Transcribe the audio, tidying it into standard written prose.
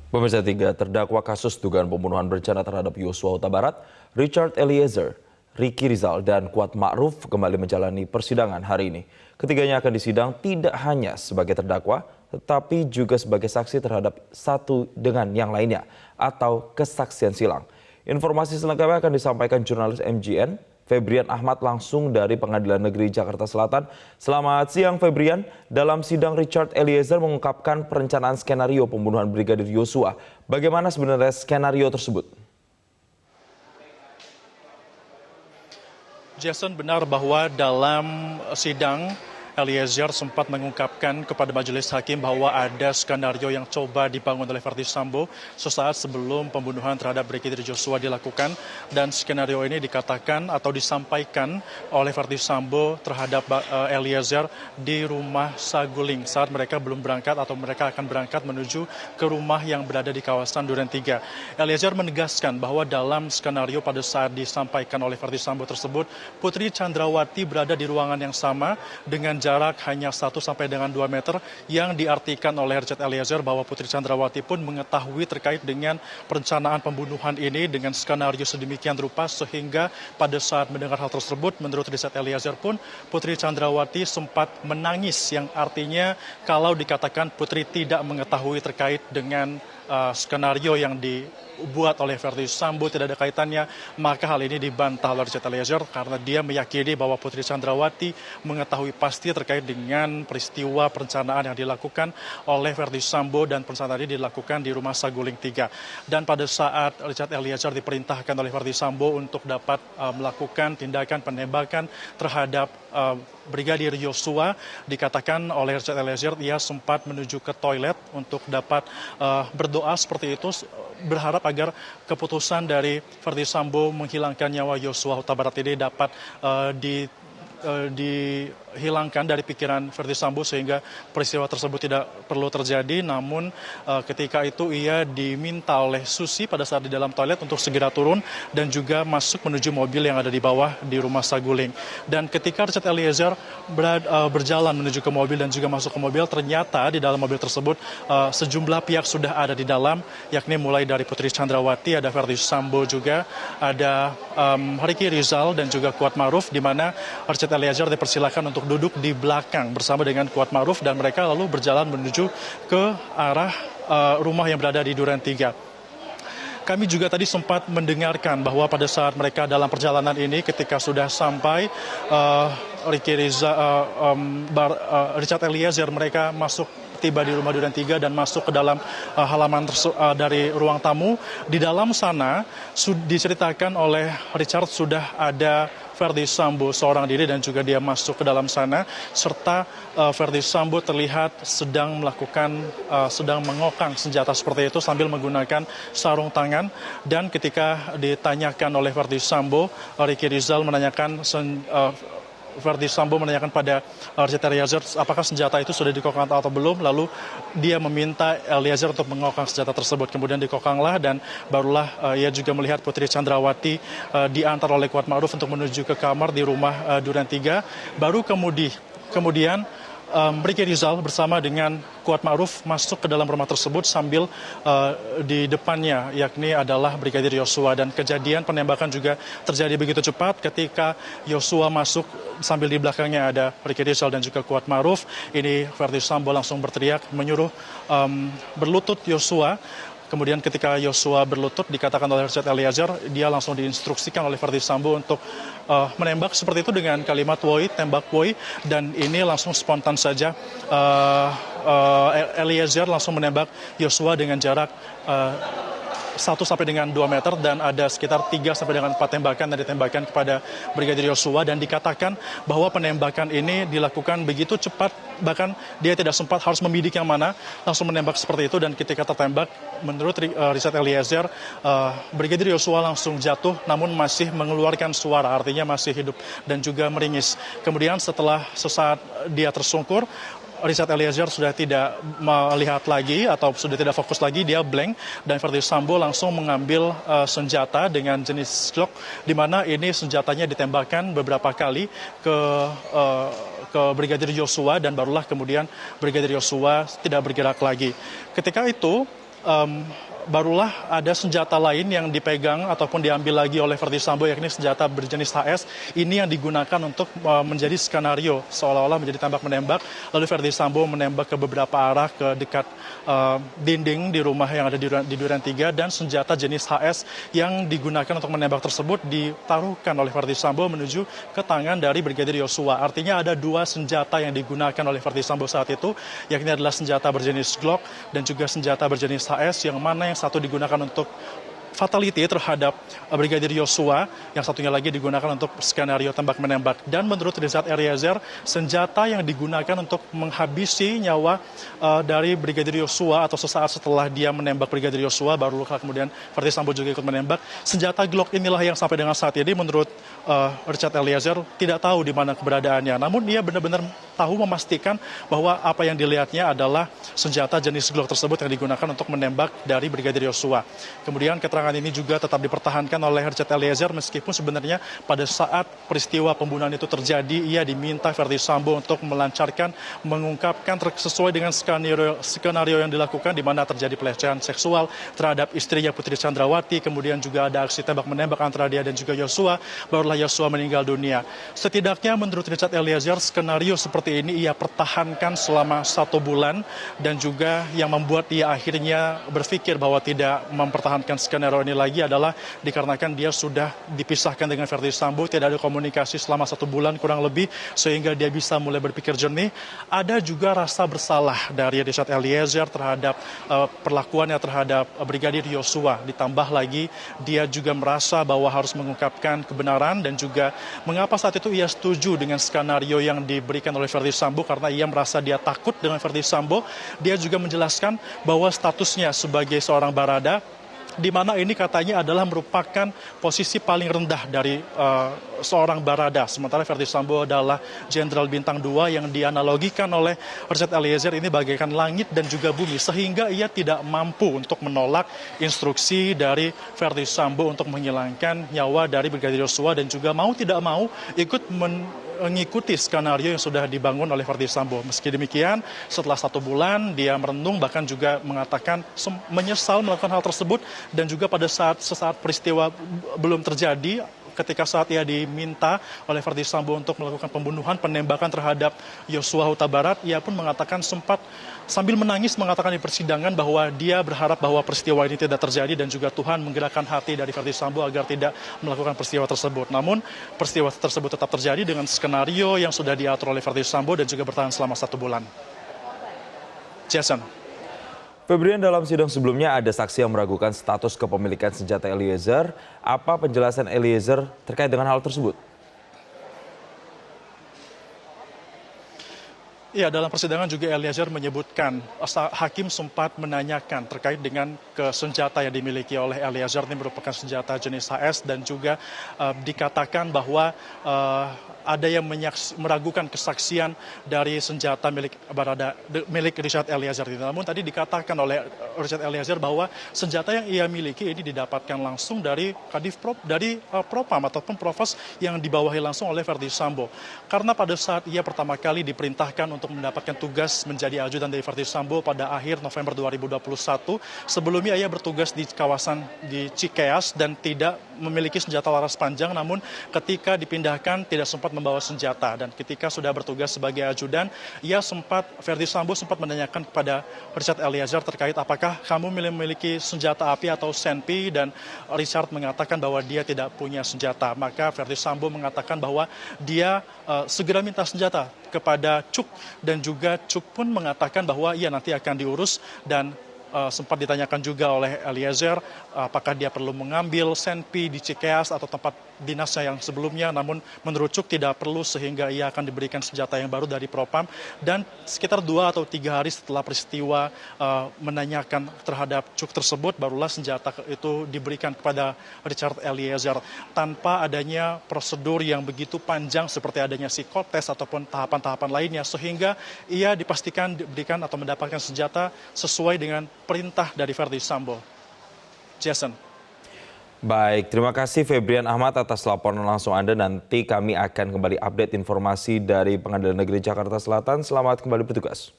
Pemirsa, tiga terdakwa kasus dugaan pembunuhan berencana terhadap Yosua Huta Barat, Richard Eliezer, Ricky Rizal, dan Kuat Ma'ruf kembali menjalani persidangan hari ini. Ketiganya akan disidang tidak hanya sebagai terdakwa, tetapi juga sebagai saksi terhadap satu dengan yang lainnya atau kesaksian silang. Informasi selengkapnya akan disampaikan jurnalis MGN, Febrian Ahmad langsung dari Pengadilan Negeri Jakarta Selatan. Selamat siang Febrian, dalam sidang Richard Eliezer mengungkapkan perencanaan skenario pembunuhan Brigadir Yosua. Bagaimana sebenarnya skenario tersebut? Jason, benar bahwa dalam sidang Eliezer sempat mengungkapkan kepada majelis hakim bahwa ada skenario yang coba dibangun oleh Verdi Sambo sesaat sebelum pembunuhan terhadap Brigadir Yosua dilakukan, dan skenario ini dikatakan atau disampaikan oleh Verdi Sambo terhadap Eliezer di rumah Saguling saat mereka belum berangkat atau mereka akan berangkat menuju ke rumah yang berada di kawasan Duren 3. Eliezer menegaskan bahwa dalam skenario pada saat disampaikan oleh Verdi Sambo tersebut, Putri Chandrawati berada di ruangan yang sama dengan jarak hanya 1 sampai dengan 2 meter, yang diartikan oleh Richard Eliezer bahwa Putri Chandrawati pun mengetahui terkait dengan perencanaan pembunuhan ini dengan skenario sedemikian rupa, sehingga pada saat mendengar hal tersebut, menurut Richard Eliezer pun Putri Chandrawati sempat menangis, yang artinya kalau dikatakan Putri tidak mengetahui terkait dengan skenario yang dibuat oleh Verdi Sambo tidak ada kaitannya, maka hal ini dibantah oleh Richard Eliezer karena dia meyakini bahwa Putri Chandrawati mengetahui pasti terkait dengan peristiwa perencanaan yang dilakukan oleh Verdi Sambo, dan perencanaan ini dilakukan di rumah Saguling 3. Dan pada saat Richard Eliezer diperintahkan oleh Verdi Sambo untuk dapat melakukan tindakan penembakan terhadap Brigadir Yosua, dikatakan oleh Richard Eliezer ia sempat menuju ke toilet untuk dapat berdoa seperti itu, berharap agar keputusan dari Verdi Sambo menghilangkan nyawa Yosua Huta Barat ini dapat dihilangkan dari pikiran Verdi Sambo sehingga peristiwa tersebut tidak perlu terjadi. Namun ketika itu ia diminta oleh Susi pada saat di dalam toilet untuk segera turun dan juga masuk menuju mobil yang ada di bawah di rumah Saguling. Dan ketika Richard Eliezer berjalan menuju ke mobil dan juga masuk ke mobil, ternyata di dalam mobil tersebut sejumlah pihak sudah ada di dalam, yakni mulai dari Putri Chandrawati, ada Verdi Sambo juga, ada Ricky Rizal dan juga Kuat Ma'ruf, di mana Richard Eliezer dipersilakan untuk duduk di belakang bersama dengan Kuat Ma'ruf, dan mereka lalu berjalan menuju ke arah rumah yang berada di Duren 3. Kami juga tadi sempat mendengarkan bahwa pada saat mereka dalam perjalanan ini, ketika sudah sampai Richard Eliezer, mereka tiba di rumah Duren 3 dan masuk ke dalam halaman dari ruang tamu. Di dalam sana diceritakan oleh Richard sudah ada Verdi Sambo seorang diri dan juga dia masuk ke dalam sana, serta Verdi Sambo terlihat sedang mengokang senjata seperti itu sambil menggunakan sarung tangan. Dan ketika ditanyakan oleh Verdi Sambo, Ricky Rizal menanyakan Verdi Sambo menanyakan pada Richard Eliezer apakah senjata itu sudah dikokang atau belum, lalu dia meminta Eliezer untuk mengokang senjata tersebut. Kemudian dikokanglah dan barulah ia juga melihat Putri Chandrawati diantar oleh Kuat Ma'ruf untuk menuju ke kamar di rumah Duren 3. Baru kemudian Ricky Rizal bersama dengan Kuat Ma'ruf masuk ke dalam rumah tersebut sambil di depannya yakni adalah Brigadir Yosua, dan kejadian penembakan juga terjadi begitu cepat. Ketika Yosua masuk sambil di belakangnya ada Ricky Rizal dan juga Kuat Ma'ruf, ini Verdi Sambo langsung berteriak menyuruh berlutut Yosua. Kemudian ketika Yosua berlutut, dikatakan oleh Richard Eliezer, dia langsung diinstruksikan oleh Verdi Sambo untuk menembak seperti itu dengan kalimat woi, tembak woi, dan ini langsung spontan saja. Eliezer langsung menembak Yosua dengan jarak 1 sampai dengan 2 meter, dan ada sekitar 3 sampai dengan 4 tembakan yang ditembakkan kepada Brigadir Yosua, dan dikatakan bahwa penembakan ini dilakukan begitu cepat, bahkan dia tidak sempat harus membidik yang mana, langsung menembak seperti itu. Dan ketika tertembak, menurut Richard Eliezer, Brigadir Yosua langsung jatuh namun masih mengeluarkan suara, artinya masih hidup dan juga meringis. Kemudian setelah sesaat dia tersungkur, Richard Eliezer sudah tidak melihat lagi atau sudah tidak fokus lagi, dia blank, dan Verdi Sambo langsung mengambil senjata dengan jenis Glock, di mana ini senjatanya ditembakkan beberapa kali ke Brigadir Yosua, dan barulah kemudian Brigadir Yosua tidak bergerak lagi. Ketika itu barulah ada senjata lain yang dipegang ataupun diambil lagi oleh Verdi Sambo, yakni senjata berjenis HS. Ini yang digunakan untuk menjadi skenario seolah-olah menjadi tembak-menembak. Lalu Verdi Sambo menembak ke beberapa arah ke dekat dinding di rumah yang ada di Duren 3, dan senjata jenis HS yang digunakan untuk menembak tersebut ditaruhkan oleh Verdi Sambo menuju ke tangan dari Brigadir Yosua. Artinya ada dua senjata yang digunakan oleh Verdi Sambo saat itu, yakni adalah senjata berjenis Glock dan juga senjata berjenis HS, yang mana yang satu digunakan untuk fatality terhadap Brigadir Yosua, yang satunya lagi digunakan untuk skenario tembak-menembak. Dan menurut Richard Eliezer, senjata yang digunakan untuk menghabisi nyawa dari Brigadir Yosua atau sesaat setelah dia menembak Brigadir Yosua, baru kemudian Verdi Sambo juga ikut menembak. Senjata Glock inilah yang sampai dengan saat ini menurut Richard Eliezer tidak tahu di mana keberadaannya. Namun ia benar-benar tahu memastikan bahwa apa yang dilihatnya adalah senjata jenis Glock tersebut yang digunakan untuk menembak dari Brigadir Yosua. Kemudian keterangan ini juga tetap dipertahankan oleh Richard Eliezer, meskipun sebenarnya pada saat peristiwa pembunuhan itu terjadi, ia diminta Verdi Sambo untuk melancarkan, mengungkapkan sesuai dengan skenario yang dilakukan, di mana terjadi pelecehan seksual terhadap istrinya Putri Chandrawati, kemudian juga ada aksi tembak-menembak antara dia dan juga Yosua, barulah Yosua meninggal dunia. Setidaknya menurut Richard Eliezer, skenario seperti ini ia pertahankan selama 1 bulan, dan juga yang membuat ia akhirnya berpikir bahwa tidak mempertahankan skenario ini lagi adalah dikarenakan dia sudah dipisahkan dengan Verdi Sambo, tidak ada komunikasi selama 1 bulan kurang lebih, sehingga dia bisa mulai berpikir jernih. Ada juga rasa bersalah dari Richard Eliezer terhadap perlakuannya terhadap Brigadir Yosua, ditambah lagi dia juga merasa bahwa harus mengungkapkan kebenaran, dan juga mengapa saat itu ia setuju dengan skenario yang diberikan oleh Verdi Sambo, karena ia merasa dia takut dengan Verdi Sambo. Dia juga menjelaskan bahwa statusnya sebagai seorang barada, di mana ini katanya adalah merupakan posisi paling rendah dari seorang barada. Sementara Verdi Sambo adalah Jenderal Bintang 2 yang dianalogikan oleh Richard Eliezer ini bagaikan langit dan juga bumi, sehingga ia tidak mampu untuk menolak instruksi dari Verdi Sambo untuk menghilangkan nyawa dari Brigadir Yosua, dan juga mau tidak mau ikut mengikuti skenario yang sudah dibangun oleh Verdi Sambo. Meski demikian, setelah 1 bulan dia merenung, bahkan juga mengatakan menyesal melakukan hal tersebut, dan juga pada sesaat peristiwa belum terjadi, ketika saat ia diminta oleh Verdi Sambo untuk melakukan pembunuhan, penembakan terhadap Yosua Huta Barat, ia pun mengatakan sempat sambil menangis mengatakan di persidangan bahwa dia berharap bahwa peristiwa ini tidak terjadi, dan juga Tuhan menggerakkan hati dari Verdi Sambo agar tidak melakukan peristiwa tersebut. Namun peristiwa tersebut tetap terjadi dengan skenario yang sudah diatur oleh Verdi Sambo dan juga bertahan selama 1 bulan. Jason. Febrian, dalam sidang sebelumnya ada saksi yang meragukan status kepemilikan senjata Eliezer. Apa penjelasan Eliezer terkait dengan hal tersebut? Ya, dalam persidangan juga Eliezer menyebutkan, hakim sempat menanyakan terkait dengan senjata yang dimiliki oleh Eliezer, ini merupakan senjata jenis HS, dan juga dikatakan bahwa ada yang meragukan kesaksian dari senjata milik Richard Eliezer. Namun tadi dikatakan oleh Richard Eliezer bahwa senjata yang ia miliki ini didapatkan langsung dari Propam ataupun Provos yang dibawahi langsung oleh Verdi Sambo. Karena pada saat ia pertama kali diperintahkan untuk mendapatkan tugas menjadi ajudan dari Verdi Sambo pada akhir November 2021, sebelumnya ia bertugas di kawasan di Cikeas dan tidak memiliki senjata laras panjang, namun ketika dipindahkan tidak sempat membawa senjata, dan ketika sudah bertugas sebagai ajudan, Verdi Sambo sempat menanyakan kepada Richard Eliezer terkait apakah kamu memiliki senjata api atau senpi, dan Richard mengatakan bahwa dia tidak punya senjata. Maka Verdi Sambo mengatakan bahwa dia segera minta senjata kepada Cuk, dan juga Cuk pun mengatakan bahwa ia nanti akan diurus, dan sempat ditanyakan juga oleh Eliezer apakah dia perlu mengambil senpi di Cikeas atau tempat dinasnya yang sebelumnya, namun menurut Cuk tidak perlu, sehingga ia akan diberikan senjata yang baru dari Propam. Dan sekitar 2 atau 3 hari setelah peristiwa menanyakan terhadap Cuk tersebut, barulah senjata itu diberikan kepada Richard Eliezer tanpa adanya prosedur yang begitu panjang seperti adanya psikotes ataupun tahapan-tahapan lainnya, sehingga ia dipastikan diberikan atau mendapatkan senjata sesuai dengan perintah dari Verdi Sambo. Jason. Baik, terima kasih Febrian Ahmad atas laporan langsung Anda. Nanti kami akan kembali update informasi dari Pengadilan Negeri Jakarta Selatan. Selamat kembali bertugas.